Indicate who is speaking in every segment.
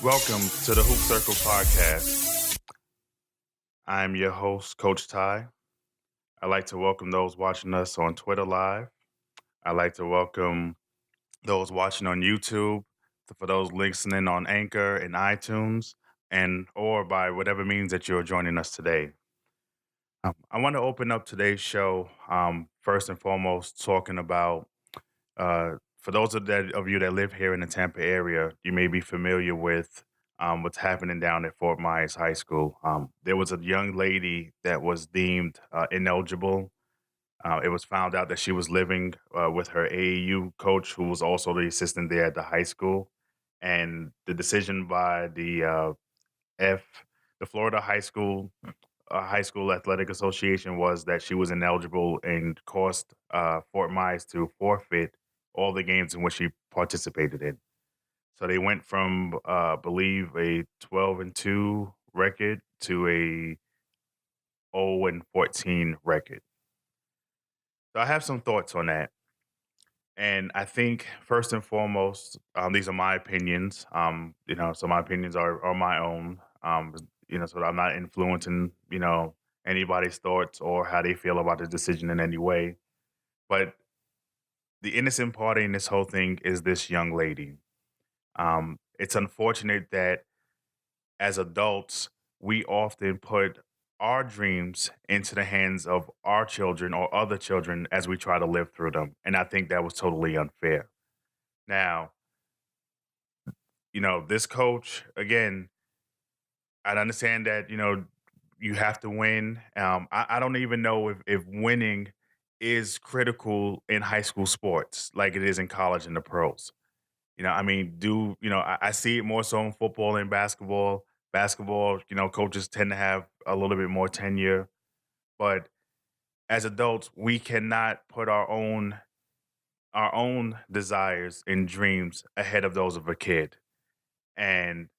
Speaker 1: Welcome to the HoopsCircle Podcast. I'm your host, Coach Ty. I'd like to welcome those watching us on Twitter Live. I'd like to welcome those watching on YouTube, for those listening on Anchor and iTunes, and or by whatever means that you're joining us today. I want to open up today's show first and foremost talking about, for those of you that live here in the Tampa area, you may be familiar with what's happening down at Fort Myers High School. There was a young lady that was deemed ineligible. It was found out that she was living with her AAU coach, who was also the assistant there at the high school. And the decision by F, the Florida High School Athletic Association, was that she was ineligible and caused Fort Myers to forfeit all the games in which she participated in. So they went from, believe, a 12-2 record to a 0-14 record. So I have some thoughts on that. And I think first and foremost, these are my opinions. So my opinions are my own. So I'm not influencing, anybody's thoughts or how they feel about the decision in any way. But the innocent party in this whole thing is this young lady. It's unfortunate that as adults, we often put our dreams into the hands of our children or other children as we try to live through them. And I think that was totally unfair. Now, this coach, again, I understand that, you have to win. I don't even know if winning is critical in high school sports like it is in college and the pros. I see it more so in football and basketball. Basketball, coaches tend to have a little bit more tenure. But as adults, we cannot put our own desires and dreams ahead of those of a kid. And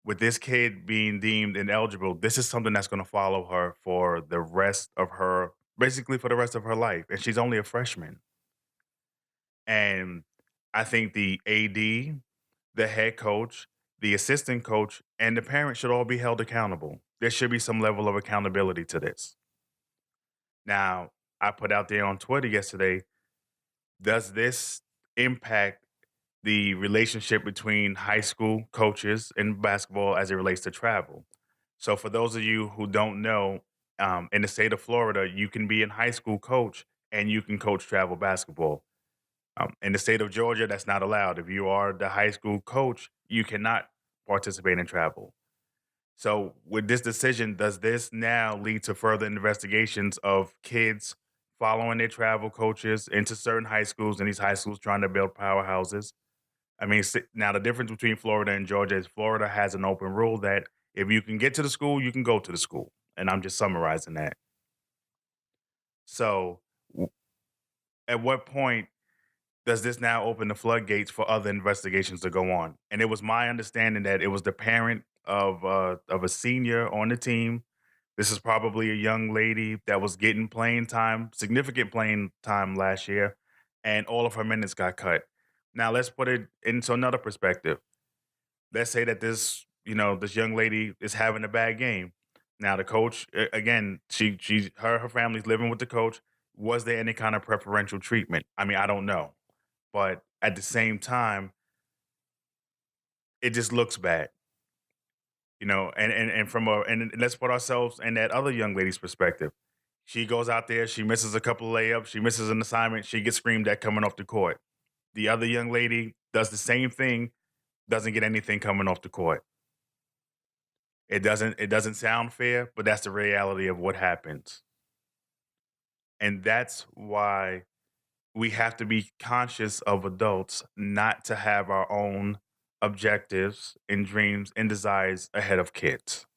Speaker 1: with this kid being deemed ineligible, this is something that's going to follow her for the rest of her, basically for the rest of her life. And she's only a freshman. And I think the AD, the head coach, the assistant coach, and the parent should all be held accountable. There should be some level of accountability to this. Now, I put out there on Twitter yesterday, does this impact the relationship between high school coaches in basketball as it relates to travel? So, for those of you who don't know, in the state of Florida, you can be in high school coach and you can coach travel basketball. In the state of Georgia, that's not allowed. If you are the high school coach, you cannot participate in travel. So, with this decision, does this now lead to further investigations of kids following their travel coaches into certain high schools and these high schools trying to build powerhouses? I mean, now the difference between Florida and Georgia is Florida has an open rule that if you can get to the school, you can go to the school. And I'm just summarizing that. So, at what point does this now open the floodgates for other investigations to go on? And it was my understanding that it was the parent of a senior on the team. This is probably a young lady that was getting playing time, significant playing time last year, and all of her minutes got cut. Now let's put it into another perspective. Let's say that this young lady is having a bad game. Now the coach, again, her family's living with the coach. Was there any kind of preferential treatment? I mean, I don't know. But at the same time, it just looks bad, and let's put ourselves in that other young lady's perspective. She goes out there, she misses a couple of layups, she misses an assignment, she gets screamed at coming off the court. The other young lady does the same thing, doesn't get anything coming off the court. It doesn't sound fair, but that's the reality of what happens. And that's why we have to be conscious of adults not to have our own objectives and dreams and desires ahead of kids.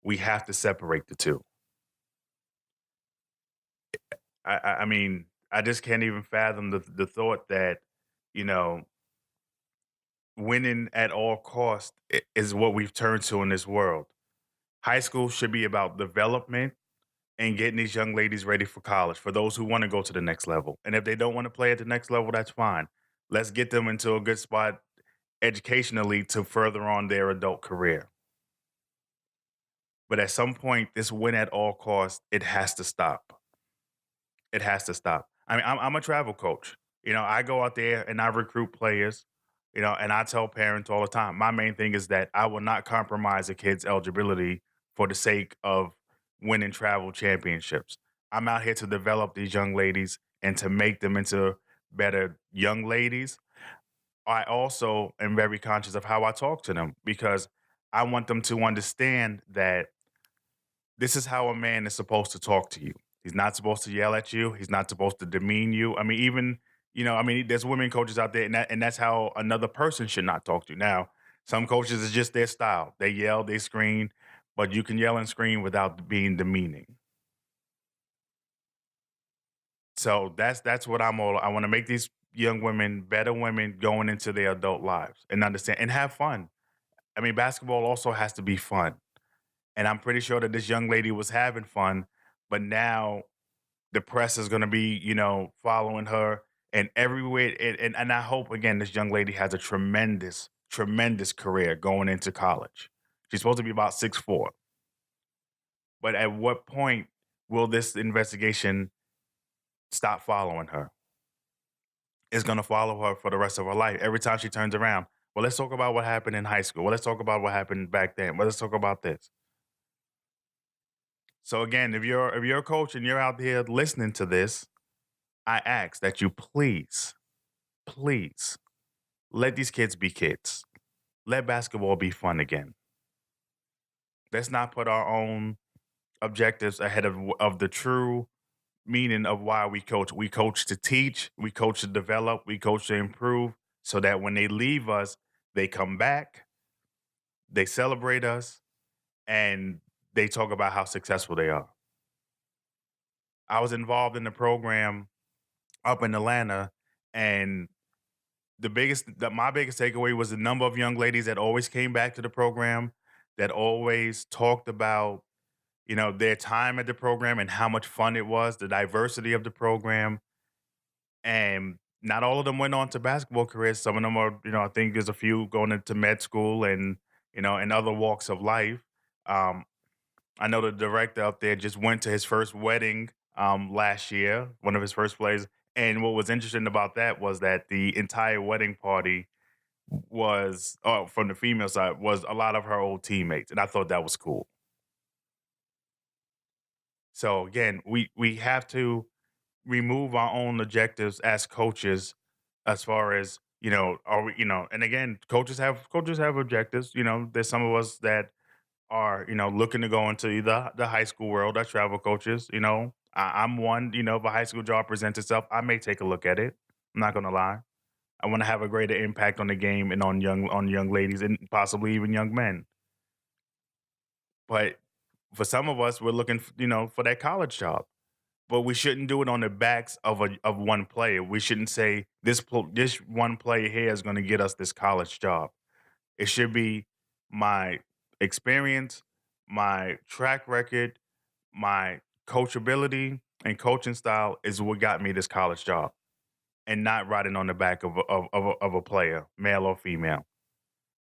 Speaker 1: We have to separate the two. I mean, I just can't even fathom the thought that, you know, winning at all costs is what we've turned to in this world. High school should be about development and getting these young ladies ready for college, for those who want to go to the next level. And if they don't want to play at the next level, that's fine. Let's get them into a good spot educationally to further on their adult career. But at some point, this win at all costs, it has to stop. It has to stop. I mean, I'm a travel coach. I go out there and I recruit players, and I tell parents all the time, my main thing is that I will not compromise a kid's eligibility for the sake of winning travel championships. I'm out here to develop these young ladies and to make them into better young ladies. I also am very conscious of how I talk to them because I want them to understand that this is how a man is supposed to talk to you. He's not supposed to yell at you. He's not supposed to demean you. I mean, even there's women coaches out there, and that's how another person should not talk to you. Now, some coaches is just their style. They yell, they scream, but you can yell and scream without being demeaning. So that's what I'm all. I want to make these young women better women going into their adult lives and understand and have fun. I mean, basketball also has to be fun. And I'm pretty sure that this young lady was having fun, but now the press is gonna be, following her and everywhere. And I hope again this young lady has a tremendous, tremendous career going into college. She's supposed to be about 6'4". But at what point will this investigation stop following her? It's gonna follow her for the rest of her life. Every time she turns around. Well, let's talk about what happened in high school. Well, let's talk about what happened back then. Well, let's talk about this. So again, if you're a coach and you're out here listening to this, I ask that you please, please let these kids be kids. Let basketball be fun again. Let's not put our own objectives ahead of the true meaning of why we coach. We coach to teach, we coach to develop, we coach to improve so that when they leave us, they come back, they celebrate us, and they talk about how successful they are. I was involved in the program up in Atlanta, and my biggest takeaway was the number of young ladies that always came back to the program, that always talked about, their time at the program and how much fun it was, the diversity of the program. And not all of them went on to basketball careers. Some of them are, I think there's a few going into med school and, and other walks of life. Um, I know the director up there just went to his first wedding last year, one of his first plays. And what was interesting about that was that the entire wedding party was, from the female side, was a lot of her old teammates, and I thought that was cool. So again, we have to remove our own objectives as coaches, as far as are we, and again, coaches have objectives. There's some of us that are looking to go into the high school world as travel coaches. I'm one. If a high school job presents itself, I may take a look at it. I'm not gonna lie. I want to have a greater impact on the game and on young ladies and possibly even young men. But for some of us, we're looking, for that college job. But we shouldn't do it on the backs of one player. We shouldn't say this one player here is going to get us this college job. It should be my experience, my track record, my coachability and coaching style is what got me this college job, and not riding on the back of a player, male or female.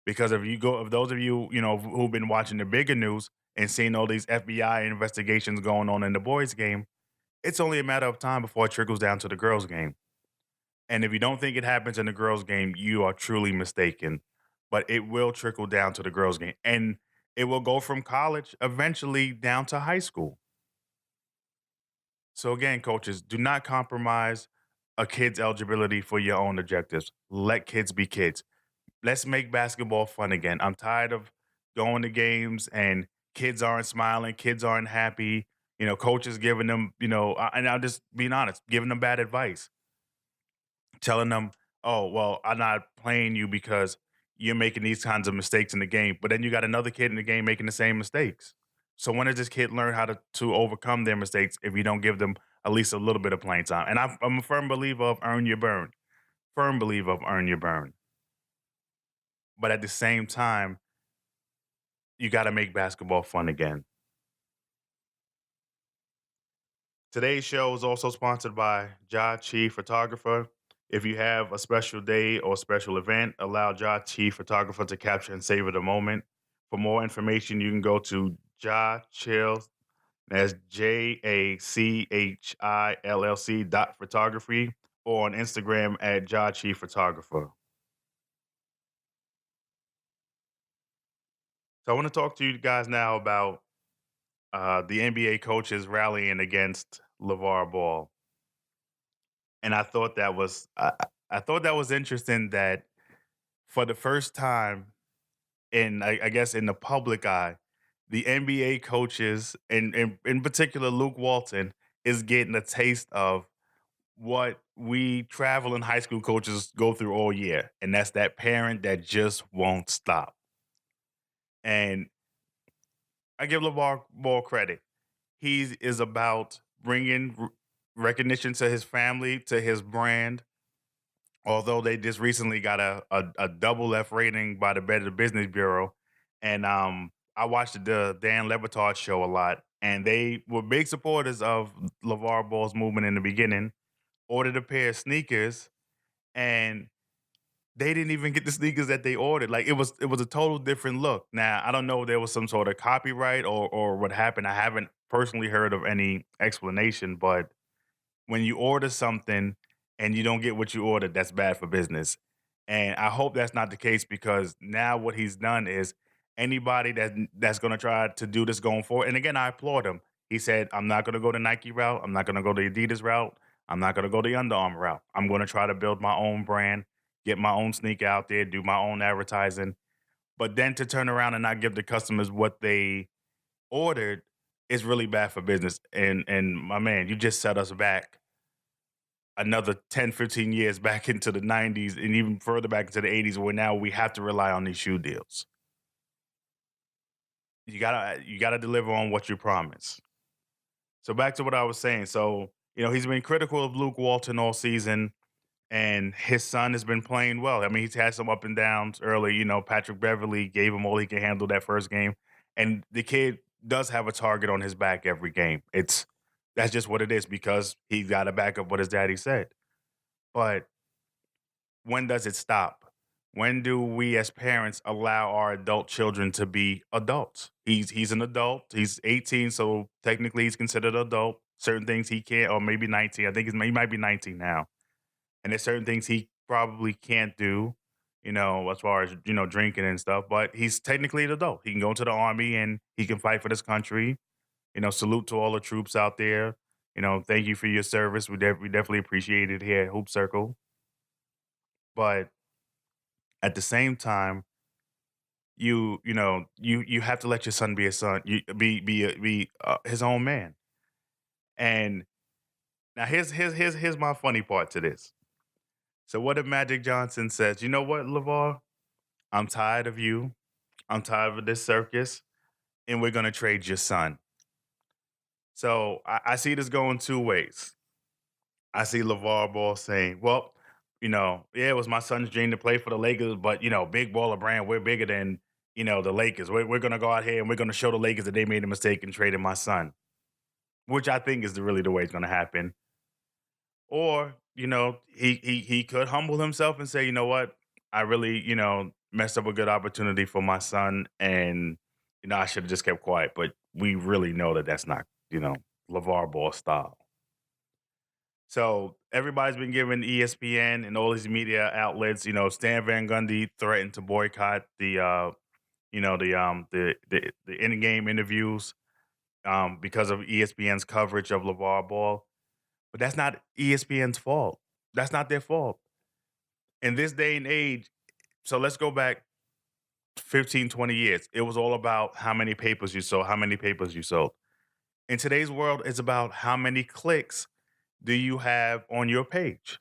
Speaker 1: Because if those of you, who've been watching the bigger news and seeing all these FBI investigations going on in the boys' game, it's only a matter of time before it trickles down to the girls' game. And if you don't think it happens in the girls' game, you are truly mistaken. But it will trickle down to the girls' game. And it will go from college eventually down to high school. So again, coaches, do not compromise a kid's eligibility for your own objectives. Let kids be kids. Let's make basketball fun again. I'm tired of going to games and kids aren't smiling, kids aren't happy. Coaches giving them, and I'll just being honest, giving them bad advice, telling them, "Oh, well, I'm not playing you because you're making these kinds of mistakes in the game." But then you got another kid in the game making the same mistakes. So when does this kid learn how to overcome their mistakes if you don't give them at least a little bit of playing time? And I'm a firm believer of earn your burn. Firm believer of earn your burn. But at the same time, you got to make basketball fun again. Today's show is also sponsored by Ja Chi Photographer. If you have a special day or special event, allow Ja Chief Photographer to capture and savor the moment. For more information, you can go to Ja Chill, that's JACHILLC dot photography, or on Instagram at Ja Chief Photographer. So I want to talk to you guys now about the NBA coaches rallying against LaVar Ball. And I thought that was interesting that for the first time in I guess in the public eye, the NBA coaches and in particular Luke Walton is getting a taste of what we traveling high school coaches go through all year, and that's that parent that just won't stop. And I give LeVar Ball credit. He is about bringing recognition to his family, to his brand. Although they just recently got a double F rating by the Better Business Bureau, and I watched the Dan Levitard show a lot, and they were big supporters of LeVar Ball's movement in the beginning. Ordered a pair of sneakers, and they didn't even get the sneakers that they ordered. Like it was a total different look. Now I don't know if there was some sort of copyright or what happened. I haven't personally heard of any explanation, but when you order something and you don't get what you ordered, that's bad for business. And I hope that's not the case because now what he's done is anybody that's going to try to do this going forward. And again, I applaud him. He said, "I'm not going to go the Nike route. I'm not going to go the Adidas route. I'm not going to go the Under Armour route. I'm going to try to build my own brand, get my own sneaker out there, do my own advertising." But then to turn around and not give the customers what they ordered is really bad for business. And my man, you just set us back another 10, 15 years back into the 90s and even further back into the 80s where now we have to rely on these shoe deals. You gotta deliver on what you promise. So back to what I was saying. So, he's been critical of Luke Walton all season, and his son has been playing well. I mean, he's had some up and downs early. Patrick Beverly gave him all he could handle that first game. And the kid does have a target on his back every game. That's just what it is because he's got to back up what his daddy said. But when does it stop? When do we as parents allow our adult children to be adults? He's an adult. He's 18, so technically he's considered adult. Certain things he can't, or maybe 19. I think he might be 19 now. And there's certain things he probably can't do, as far as, drinking and stuff. But he's technically an adult. He can go into the army and he can fight for this country. Salute to all the troops out there. Thank you for your service. We definitely appreciate it here at Hoop Circle. But at the same time, you have to let your son be a son. You be his own man. And now here's my funny part to this. So what if Magic Johnson says, "You know what, LeVar? I'm tired of you. I'm tired of this circus, and we're gonna trade your son." So I see this going two ways. I see LeVar Ball saying, "Well, yeah, it was my son's dream to play for the Lakers, but big baller brand, we're bigger than the Lakers. We're gonna go out here and we're gonna show the Lakers that they made a mistake in trading my son," which I think is really the way it's gonna happen. Or he could humble himself and say, "You know what, I really messed up a good opportunity for my son, and I should have just kept quiet." But we really know that that's not LeVar Ball style. So everybody's been giving ESPN and all these media outlets, Stan Van Gundy threatened to boycott the in game interviews because of ESPN's coverage of LeVar Ball. But that's not ESPN's fault. That's not their fault. In this day and age, so let's go back 15, 20 years. It was all about how many papers you sold, how many papers you sold. In today's world, it's about how many clicks do you have on your page.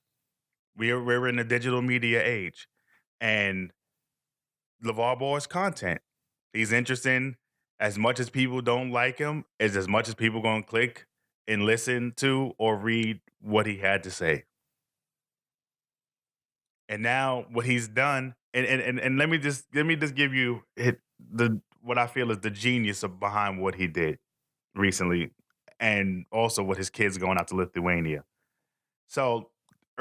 Speaker 1: We're in a digital media age, and LeVar Ball is content. He's interesting. As much as people don't like him, is as much as people gonna click and listen to or read what he had to say. And now what he's done, and let me just give you the what I feel is the genius of behind what he did recently, and also with his kids going out to Lithuania. So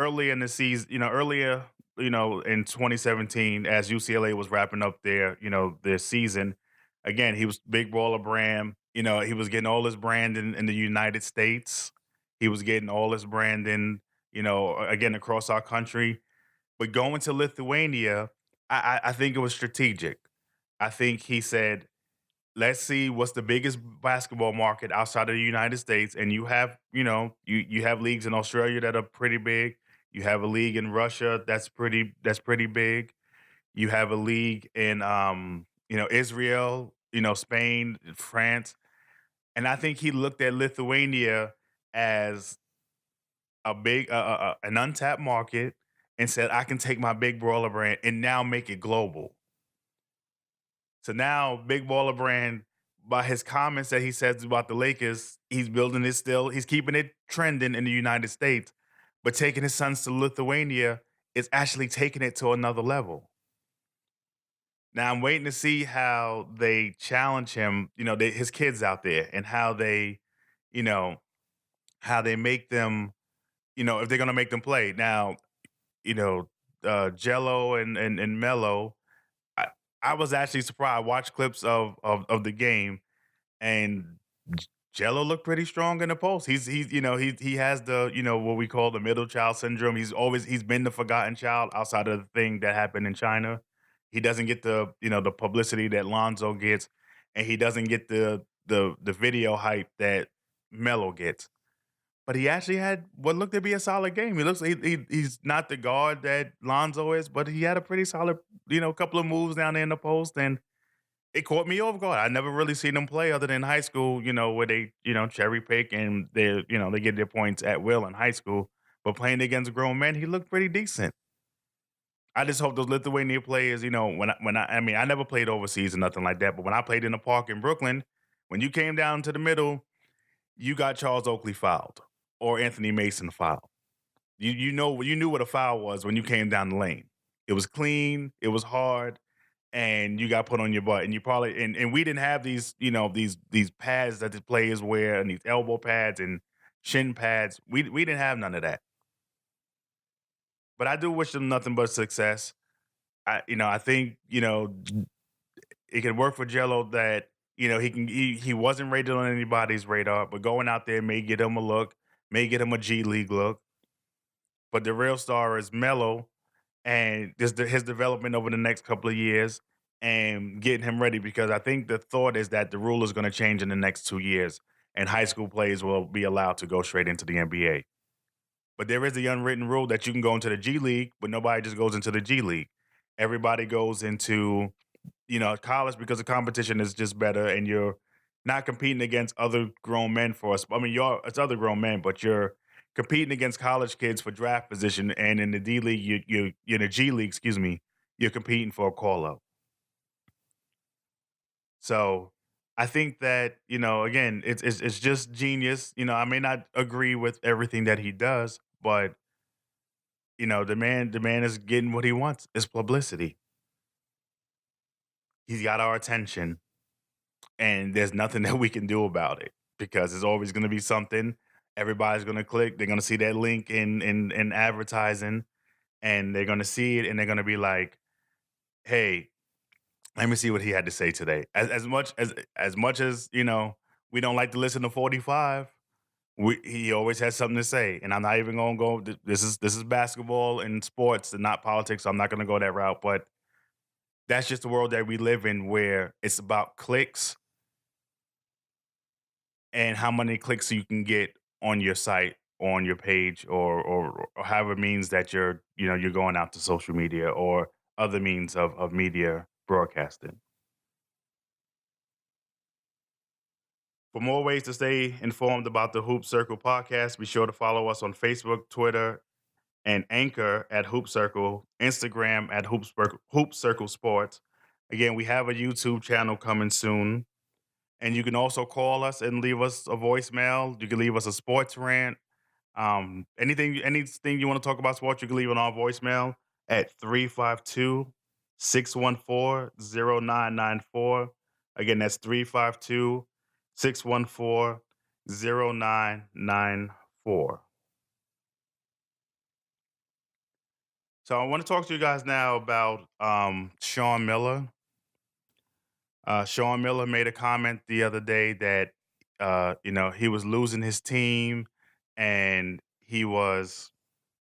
Speaker 1: earlier in the season, earlier, in 2017, as UCLA was wrapping up their season, again, he was big baller brand. He was getting all his brand in the United States. He was getting all his brand again, across our country. But going to Lithuania, I think it was strategic. I think he said, let's see what's the biggest basketball market outside of the United States. And you have leagues in Australia that are pretty big. You have a league in Russia that's pretty big. You have a league in Israel, Spain, France. And I think he looked at Lithuania as a big an untapped market and said, I can take my big brawler brand and now make it global. So now, Big Baller Brand, by his comments that he says about the Lakers, he's building it still. He's keeping it trending in the United States, but taking his sons to Lithuania is actually taking it to another level. Now I'm waiting to see how they challenge him, his kids out there, and you know, how they make them, if they're gonna make them play. Now, you know, Jello and Mello, I, I was actually surprised. I watched clips of the game, and Jello looked pretty strong in the post. He has the what we call the middle child syndrome. He's been the forgotten child outside of the thing that happened in China. He doesn't get the publicity that Lonzo gets, and he doesn't get the video hype that Melo gets. But he actually had what looked to be a solid game. He's not the guard that Lonzo is, but he had a pretty solid couple of moves down there in the post, and it caught me off guard. I never really seen them play other than high school, where they, cherry pick and they get their points at will in high school. But playing against grown men, he looked pretty decent. I just hope those Lithuania players, when I never played overseas or nothing like that, but when I played in the park in Brooklyn, when you came down to the middle, you got Charles Oakley fouled or Anthony Mason fouled. You knew what a foul was when you came down the lane. It was clean, it was hard, and you got put on your butt. And you probably and we didn't have these pads that the players wear and these elbow pads and shin pads. We didn't have none of that. But I do wish them nothing but success. I think it can work for Jello that he wasn't rated on anybody's radar, but going out there may get him a look, may get him a G League look. But the real star is Melo and just his development over the next couple of years and getting him ready because I think the thought is that the rule is going to change in the next 2 years and high school players will be allowed to go straight into the NBA. But there is the unwritten rule that you can go into the G League, but nobody just goes into the G League. Everybody goes into college because the competition is just better and you're not competing against other grown men for us. I mean, it's other grown men, but you're competing against college kids for draft position. And in the D League, you're in the G League, excuse me, you're competing for a call up. So I think that, again, it's just genius. I may not agree with everything that he does, but the man is getting what he wants. It's publicity. He's got our attention and there's nothing that we can do about it because there's always going to be something. Everybody's going to click. They're going to see that link in advertising, and they're going to see it, and they're going to be like, "Hey, let me see what he had to say today." As much as we don't like to listen to 45. He always has something to say, and I'm not even going to go. This is basketball and sports, and not politics. So I'm not going to go that route, but that's just the world that we live in, where it's about clicks and how many clicks you can get on your site, on your page, or however means that you're going out to social media or other means of media broadcasting. For more ways to stay informed about the Hoop Circle podcast, be sure to follow us on Facebook, Twitter, and Anchor at Hoop Circle, Instagram at Hoop Circle Sports. Again, we have a YouTube channel coming soon. And you can also call us and leave us a voicemail. You can leave us a sports rant. Anything you want to talk about sports, you can leave it on our voicemail at 352-614-0994. Again, that's 352-614-0994. So I want to talk to you guys now about Sean Miller. Sean Miller made a comment the other day that he was losing his team and he was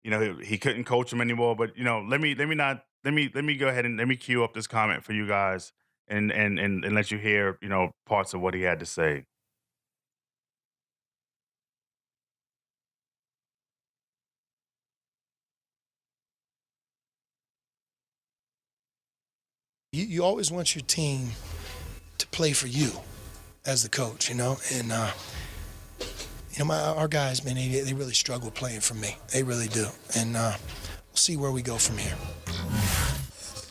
Speaker 1: he couldn't coach him anymore. But let me go ahead and let me cue up this comment for you guys and let you hear parts of what he had to say.
Speaker 2: You always want your team to play for you as the coach, and our guys, man, they really struggle playing for me. They really do, and we'll see where we go from here.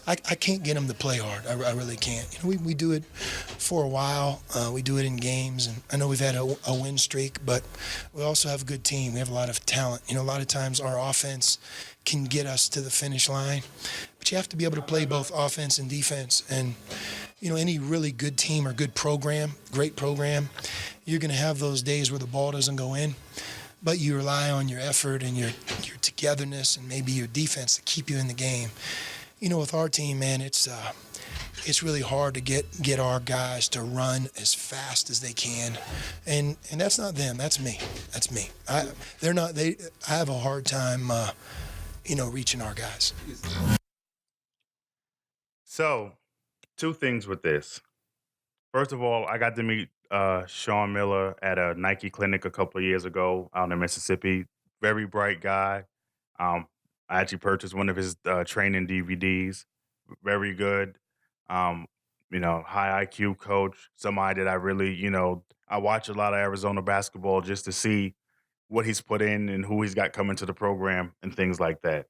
Speaker 2: I can't get them to play hard. I really can't. We do it for a while. We do it in games, and I know we've had a win streak, but we also have a good team. We have a lot of talent. A lot of times our offense can get us to the finish line, but you have to be able to play both offense and defense. And any really good team or good program, great program, you're going to have those days where the ball doesn't go in, but you rely on your effort and your togetherness and maybe your defense to keep you in the game. With our team, man, it's really hard to get our guys to run as fast as they can, and that's not them. That's me. That's me. I have a hard time, reaching our guys.
Speaker 1: So, two things with this. First of all, I got to meet Sean Miller at a Nike clinic a couple of years ago out in Mississippi. Very bright guy. Um, I actually purchased one of his training DVDs. Very good. Um, high IQ coach. Somebody that I really, I watch a lot of Arizona basketball just to see what he's put in and who he's got coming to the program and things like that.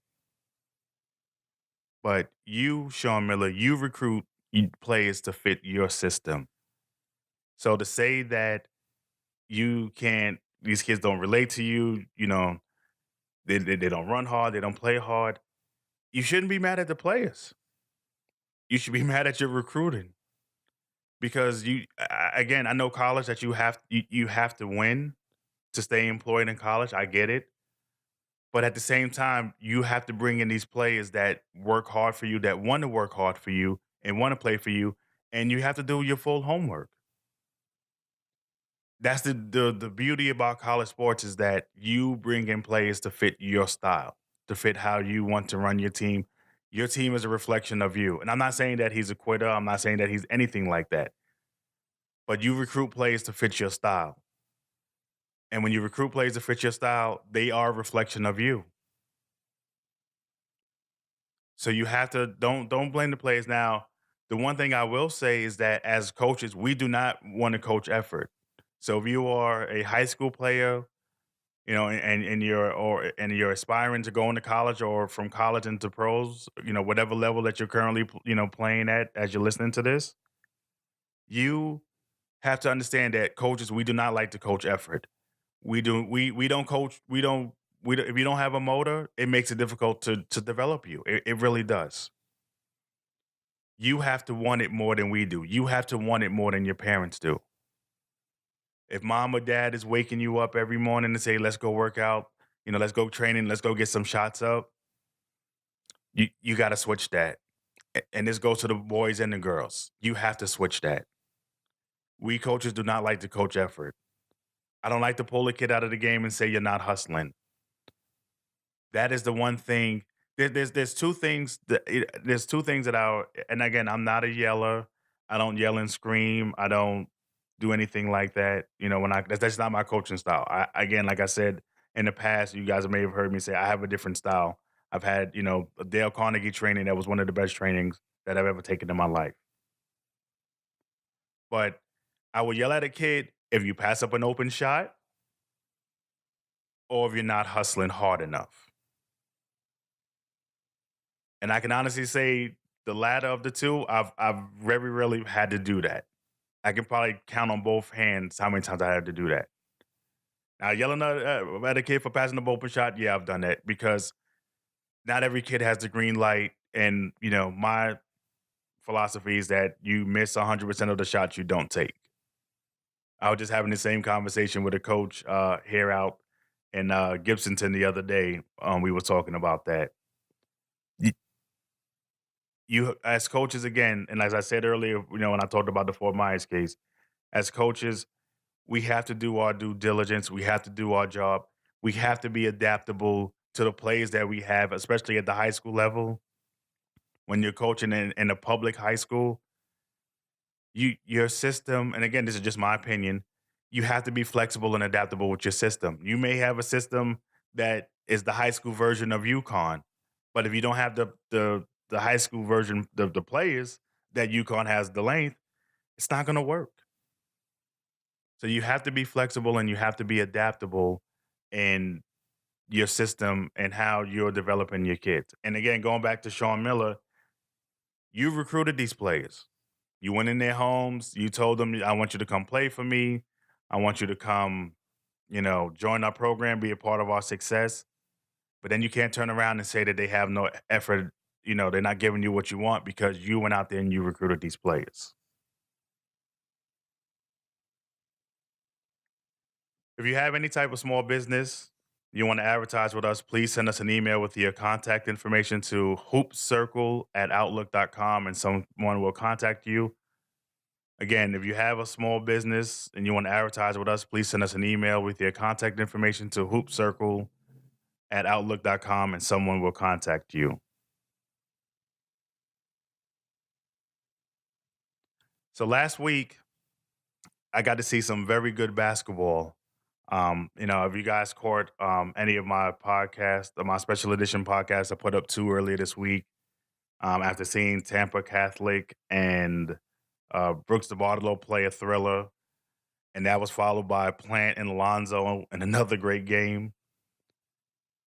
Speaker 1: But you, Sean Miller, you recruit players to fit your system. So to say that you can't, these kids don't relate to you, they don't run hard, they don't play hard, you shouldn't be mad at the players. You should be mad at your recruiting because again, I know college that you have to win to stay employed in college. I get it. But at the same time, you have to bring in these players that work hard for you, that want to work hard for you and want to play for you, and you have to do your full homework. That's the beauty about college sports is that you bring in players to fit your style, to fit how you want to run your team. Your team is a reflection of you. And I'm not saying that he's a quitter. I'm not saying that he's anything like that. But you recruit players to fit your style. And when you recruit players to fit your style, they are a reflection of you. So you have to don't blame the players. Now, the one thing I will say is that as coaches, we do not want to coach effort. So if you are a high school player, and you're aspiring to go into college or from college into pros, whatever level that you're currently playing at as you're listening to this, you have to understand that coaches, we do not like to coach effort. We don't coach, if you don't have a motor, it makes it difficult to develop you. It really does. You have to want it more than we do. You have to want it more than your parents do. If mom or dad is waking you up every morning to say, let's go work out, let's go training, let's go get some shots up, you got to switch that. And this goes to the boys and the girls. You have to switch that. We coaches do not like to coach effort. I don't like to pull a kid out of the game and say you're not hustling. That is the one thing. There's two things there's two things that and again, I'm not a yeller. I don't yell and scream. I don't do anything like that. When that's not my coaching style. Again, like I said in the past, you guys may have heard me say I have a different style. I've had, a Dale Carnegie training that was one of the best trainings that I've ever taken in my life. But I will yell at a kid if you pass up an open shot or if you're not hustling hard enough. And I can honestly say the latter of the two, I've very rarely had to do that. I can probably count on both hands how many times I had to do that. Now, yelling at a kid for passing the open shot, yeah, I've done that because not every kid has the green light. And, my philosophy is that you miss 100% of the shots you don't take. I was just having the same conversation with a coach here out in Gibsonton the other day. We were talking about that. you as coaches again, and as I said earlier, when I talked about the Fort Myers case, as coaches, we have to do our due diligence. We have to do our job. We have to be adaptable to the players that we have, especially at the high school level. When you're coaching in a public high school, your system, and again, this is just my opinion, you have to be flexible and adaptable with your system. You may have a system that is the high school version of UConn, but if you don't have the high school version, the players that UConn has the length, it's not going to work. So you have to be flexible and you have to be adaptable in your system and how you're developing your kids. And again, going back to Sean Miller, you recruited these players. You went in their homes. You told them, "I want you to come play for me. I want you to come, join our program, be a part of our success." But then you can't turn around and say that they have no effort. They're not giving you what you want because you went out there and you recruited these players. If you have any type of small business you want to advertise with us, please send us an email with your contact information to hoopscircle@outlook.com and someone will contact you. Again, if you have a small business and you want to advertise with us, please send us an email with your contact information to hoopscircle@outlook.com and someone will contact you. So last week, I got to see some very good basketball. If you guys caught any of my podcasts, my special edition podcast, I put up two earlier this week after seeing Tampa Catholic and Brooks DeBartolo play a thriller. And that was followed by Plant and Alonzo in another great game.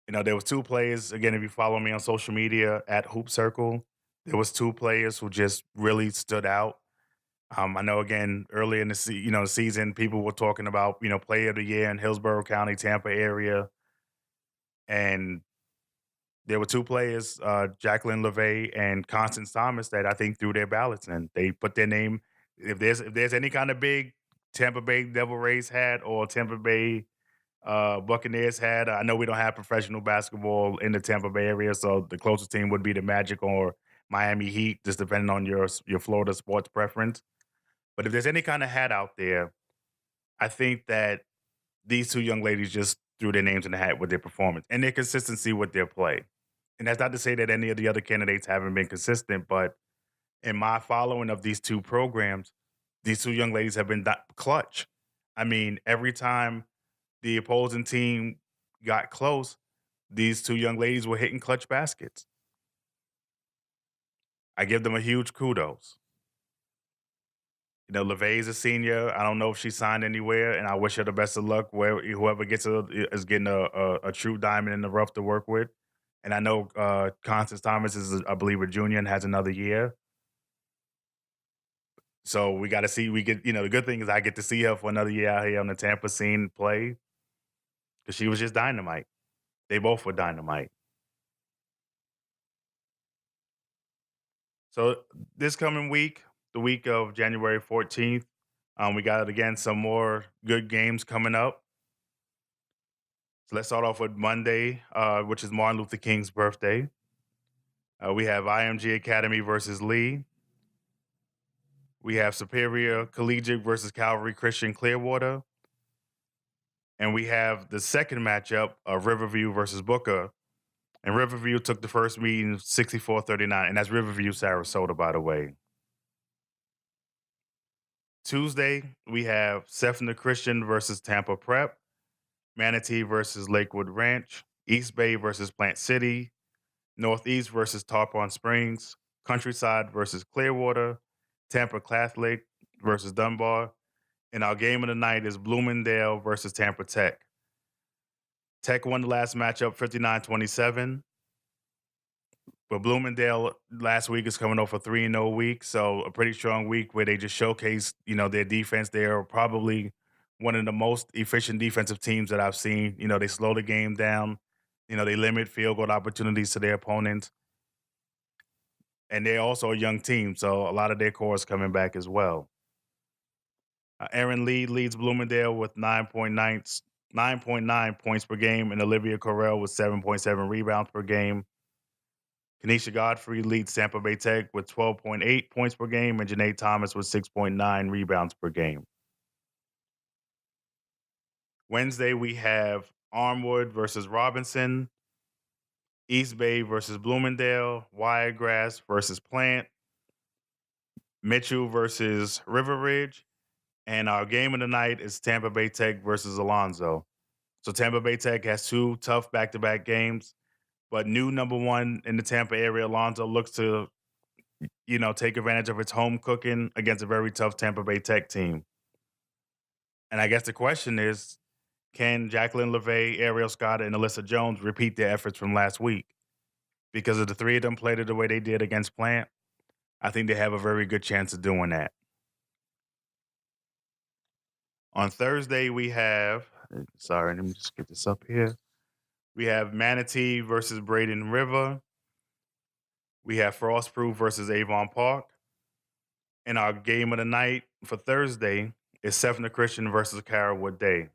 Speaker 1: There was two players. Again, if you follow me on social media at Hoop Circle, there was two players who just really stood out. I know again early in the season, people were talking about Player of the Year in Hillsborough County, Tampa area, and there were two players, Jacqueline LeVay and Constance Thomas, that I think threw their ballots in. They put their name. If there's any kind of big Tampa Bay Devil Rays hat or Tampa Bay Buccaneers had. I know we don't have professional basketball in the Tampa Bay area, so the closest team would be the Magic or Miami Heat, just depending on your Florida sports preference. But if there's any kind of hat out there, I think that these two young ladies just threw their names in the hat with their performance and their consistency with their play. And that's not to say that any of the other candidates haven't been consistent, but in my following of these two programs, these two young ladies have been clutch. I mean, every time the opposing team got close, these two young ladies were hitting clutch baskets. I give them a huge kudos. LeVay is a senior. I don't know if she signed anywhere, and I wish her the best of luck. Where whoever gets her is getting a true diamond in the rough to work with. And I know Constance Thomas is, I believe, a junior and has another year. So we got to see. We get, the good thing is I get to see her for another year out here on the Tampa scene play because she was just dynamite. They both were dynamite. So this coming week, the week of January 14th, we got again some more good games coming up. So let's start off with Monday, which is Martin Luther King's birthday. We have IMG Academy versus Lee. We have Superior Collegiate versus Calvary Christian Clearwater. And we have the second matchup of Riverview versus Booker. And Riverview took the first meeting 64-39. And that's Riverview, Sarasota, by the way. Tuesday, we have Sefner Christian versus Tampa Prep. Manatee versus Lakewood Ranch. East Bay versus Plant City. Northeast versus Tarpon Springs. Countryside versus Clearwater. Tampa Catholic versus Dunbar. And our game of the night is Bloomingdale versus Tampa Tech. Tech won the last matchup 59-27. But Bloomingdale last week is coming off a 3-0 week, so a pretty strong week where they just showcased, their defense. They're probably one of the most efficient defensive teams that I've seen. They slow the game down. They limit field goal opportunities to their opponents. And they're also a young team, so a lot of their core is coming back as well. Aaron Lee leads Bloomingdale with 9.9 points per game, and Olivia Correll with 7.7 rebounds per game. Kenesha Godfrey leads Tampa Bay Tech with 12.8 points per game, and Janae Thomas with 6.9 rebounds per game. Wednesday, we have Armwood versus Robinson, East Bay versus Bloomingdale, Wiregrass versus Plant, Mitchell versus River Ridge, and our game of the night is Tampa Bay Tech versus Alonzo. So Tampa Bay Tech has two tough back-to-back games, but new number one in the Tampa area, Alonzo looks to, take advantage of its home cooking against a very tough Tampa Bay Tech team. And I guess the question is, can Jacqueline LeVay, Ariel Scott, and Alyssa Jones repeat their efforts from last week? Because if the three of them played it the way they did against Plant, I think they have a very good chance of doing that. On Thursday, we have, sorry, let me just get this up here. We have Manatee versus Braden River. We have Frostproof versus Avon Park. And our game of the night for Thursday is Sefner Christian versus Carrollwood Day.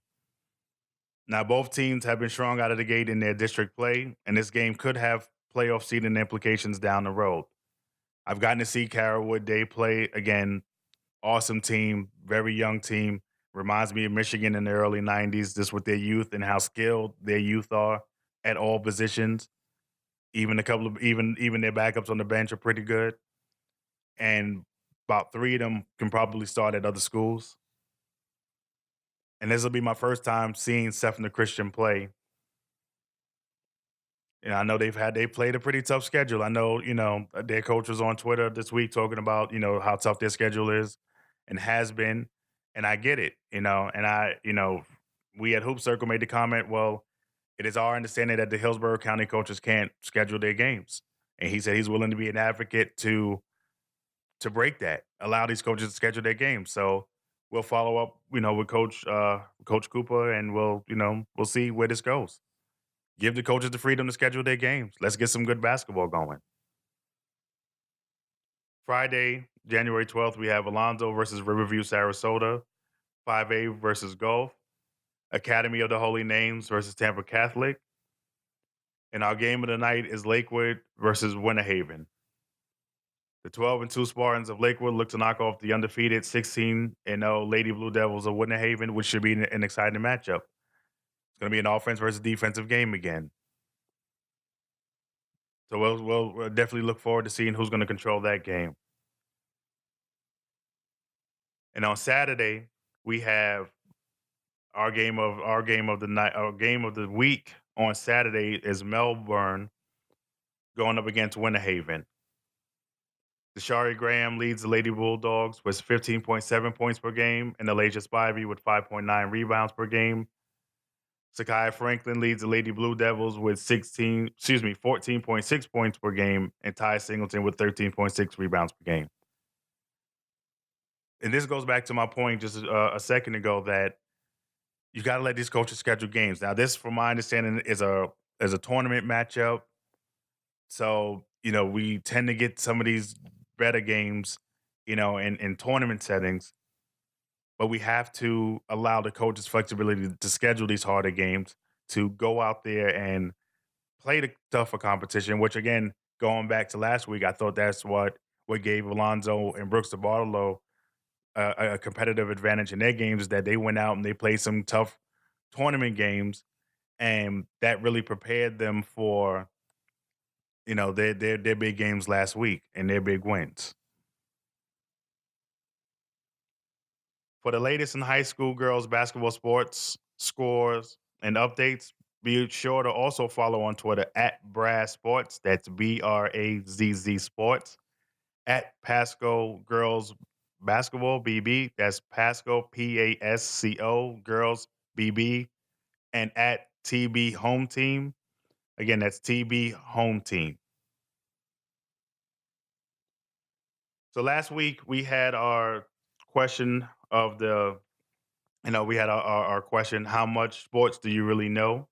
Speaker 1: Now, both teams have been strong out of the gate in their district play, and this game could have playoff seeding implications down the road. I've gotten to see Carrollwood Day play again. Awesome team, very young team. Reminds me of Michigan in the early 90s, just with their youth and how skilled their youth are at all positions. Even a couple of even their backups on the bench are pretty good. And about three of them can probably start at other schools. And this will be my first time seeing Sefner Christian play. And I know they played a pretty tough schedule. I know, their coach was on Twitter this week talking about, how tough their schedule is and has been. And I get it, and we at Hoop Circle made the comment, well, it is our understanding that the Hillsborough County coaches can't schedule their games. And he said he's willing to be an advocate to break that, allow these coaches to schedule their games. So we'll follow up, with Coach Cooper, and we'll see where this goes. Give the coaches the freedom to schedule their games. Let's get some good basketball going. Friday, January 12th, we have Alonzo versus Riverview, Sarasota, 5A versus Gulf, Academy of the Holy Names versus Tampa Catholic, and our game of the night is Lakewood versus Winter Haven. The 12-2 Spartans of Lakewood look to knock off the undefeated 16-0 Lady Blue Devils of Winter Haven, which should be an exciting matchup. It's going to be an offense versus defensive game again. So we'll definitely look forward to seeing who's going to control that game. And on Saturday, we have our game of the night, our game of the week on Saturday is Melbourne going up against Winter Haven. Deshari Graham leads the Lady Bulldogs with 15.7 points per game, and Elijah Spivey with 5.9 rebounds per game. Sakai Franklin leads the Lady Blue Devils with 14.6 points per game, and Ty Singleton with 13.6 rebounds per game. And this goes back to my point just a second ago that you got to let these coaches schedule games. Now, this, from my understanding, is a tournament matchup. So, we tend to get some of these better games, in tournament settings. But we have to allow the coaches flexibility to schedule these harder games, to go out there and play the tougher competition, which, again, going back to last week, I thought that's what gave Alonzo and Brooks DeBartolo a competitive advantage in their games, is that they went out and they played some tough tournament games, and that really prepared them for, their big games last week and their big wins. For the latest in high school girls basketball sports scores and updates, be sure to also follow on Twitter at Brazz Sports. That's BRAZZ Sports. At Pasco Girls Basketball BB. That's Pasco PASCO Girls BB. And at TB Home Team. Again, that's TB Home Team. So last week we had our question of the, we had our question, how much sports do you really know?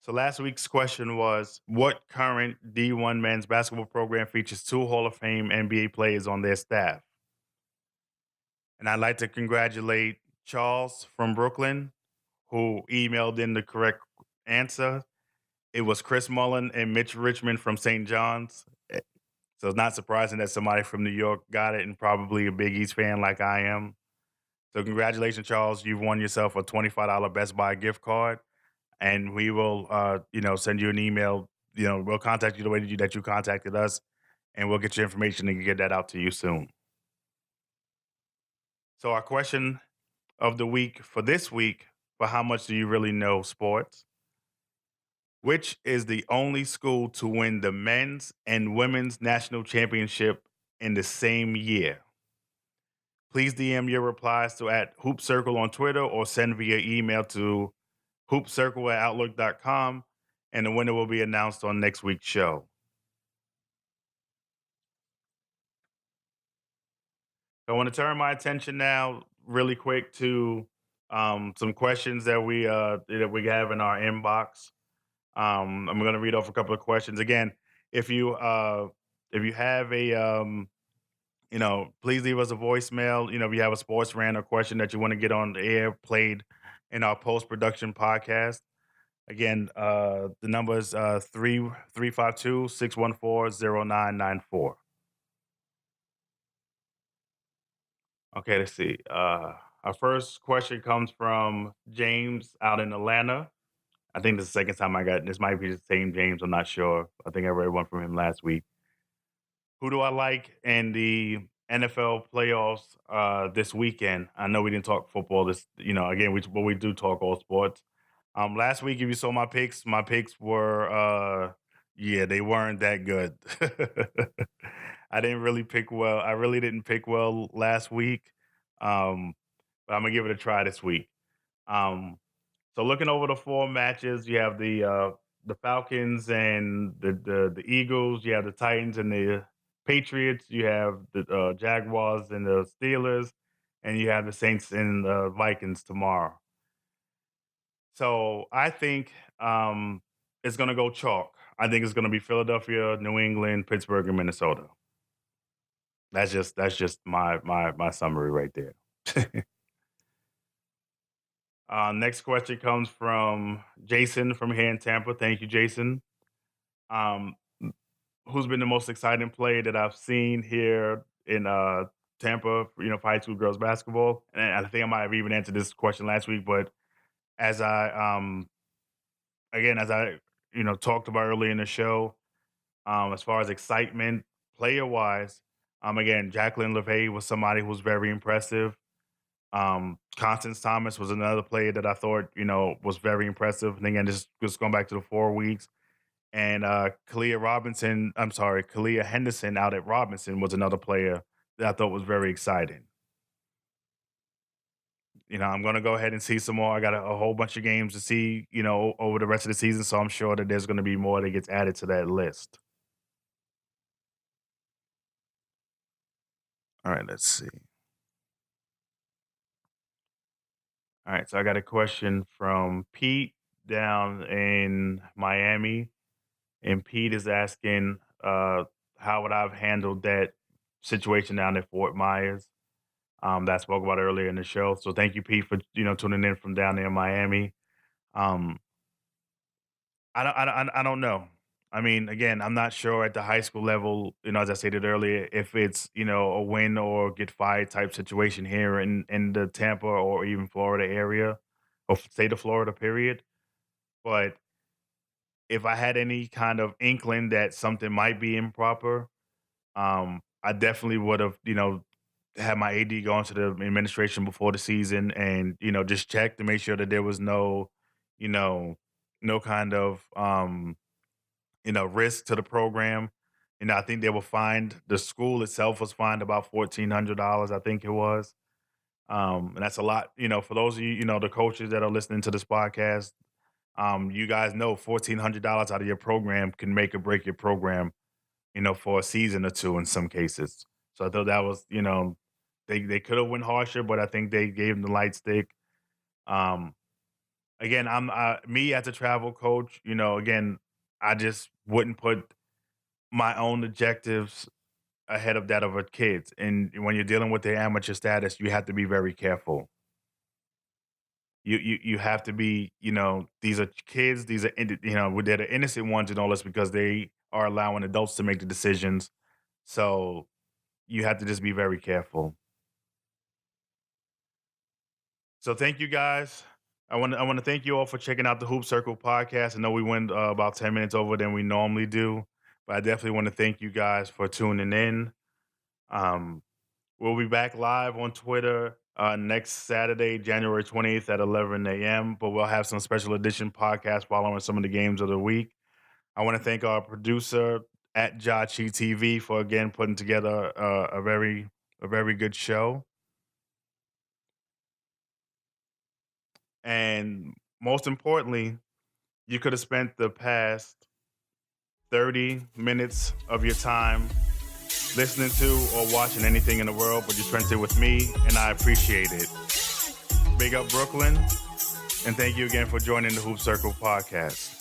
Speaker 1: So last week's question was, what current D1 men's basketball program features two Hall of Fame NBA players on their staff? And I'd like to congratulate Charles from Brooklyn, who emailed in the correct answer. It was Chris Mullen and Mitch Richmond from St. John's. So it's not surprising that somebody from New York got it and probably a Big East fan like I am. So congratulations, Charles. You've won yourself a $25 Best Buy gift card, and we will, send you an email. We'll contact you the way that you contacted us, and we'll get your information and get that out to you soon. So our question of the week for this week, for how much do you really know sports? Which is the only school to win the men's and women's national championship in the same year? Please DM your replies to at HoopsCircle on Twitter or send via email to hoopscircle@outlook.com, and the winner will be announced on next week's show. I want to turn my attention now, really quick, to some questions that we have in our inbox. I'm going to read off a couple of questions again. If you if you have a please leave us a voicemail. If you have a sports rant or question that you want to get on the air, played in our post production podcast. Again, the number is 352-614-0994. Okay, let's see. Our first question comes from James out in Atlanta. I think this is the second time I got this. Might be the same James. I'm not sure. I think I read one from him last week. Who do I like in the NFL playoffs this weekend? I know we didn't talk football. Again, we do talk all sports. Last week, if you saw my picks were, yeah, they weren't that good. I didn't really pick well. I really didn't pick well last week, um, but I'm gonna give it a try this week. Um, so looking over the four matches, you have the Falcons and the Eagles. You have the Titans and the Patriots. You have the Jaguars and the Steelers, and you have the Saints and the Vikings tomorrow. So I think it's going to go chalk. I think it's going to be Philadelphia, New England, Pittsburgh, and Minnesota. That's just my summary right there. Next question comes from Jason from here in Tampa. Thank you, Jason. Um, who's been the most exciting player that I've seen here in Tampa? For high school girls basketball. And I think I might have even answered this question last week, but as I talked about earlier in the show, as far as excitement, player wise, again, Jacqueline LeVay was somebody who was very impressive. Constance Thomas was another player that I thought, was very impressive. And again, just going back to the 4 weeks. And Kalia Henderson out at Robinson was another player that I thought was very exciting. I'm going to go ahead and see some more. I got a whole bunch of games to see, over the rest of the season. So I'm sure that there's going to be more that gets added to that list. All right, let's see. All right, so I got a question from Pete down in Miami. And Pete is asking, how would I have handled that situation down at Fort Myers that I spoke about earlier in the show. So thank you, Pete, for tuning in from down there in Miami. Um, I don't know. I mean, again, I'm not sure at the high school level, as I stated earlier, if it's, a win or get fired type situation here in the Tampa or even Florida area or state of Florida, period. But if I had any kind of inkling that something might be improper, I definitely would have, had my AD go into the administration before the season and, just check to make sure that there was no, you know, no kind of, risk to the program. I think they were fined. The school itself was fined about $1,400, I think it was. And that's a lot, for those of you, the coaches that are listening to this podcast, you guys know $1,400 out of your program can make or break your program, for a season or two in some cases. So I thought that was, they could have went harsher, but I think they gave them the light stick. Um, again, I'm me as a travel coach. Again, I just wouldn't put my own objectives ahead of that of a kid's. And when you're dealing with the amateur status, you have to be very careful. you have to be, these are kids, these are they're the innocent ones and all this because they are allowing adults to make the decisions. So you have to just be very careful. So thank you guys. I want to thank you all for checking out the Hoop Circle podcast. I know we went about 10 minutes over than we normally do, but I definitely want to thank you guys for tuning in. Um, we'll be back live on Twitter next Saturday, January 20th at 11 a.m., but we'll have some special edition podcasts following some of the games of the week. I want to thank our producer at Jachi TV for again putting together a very good show. And most importantly, you could have spent the past 30 minutes of your time listening to or watching anything in the world, but you spent it with me, and I appreciate it. Big up Brooklyn, and thank you again for joining the Hoop Circle podcast.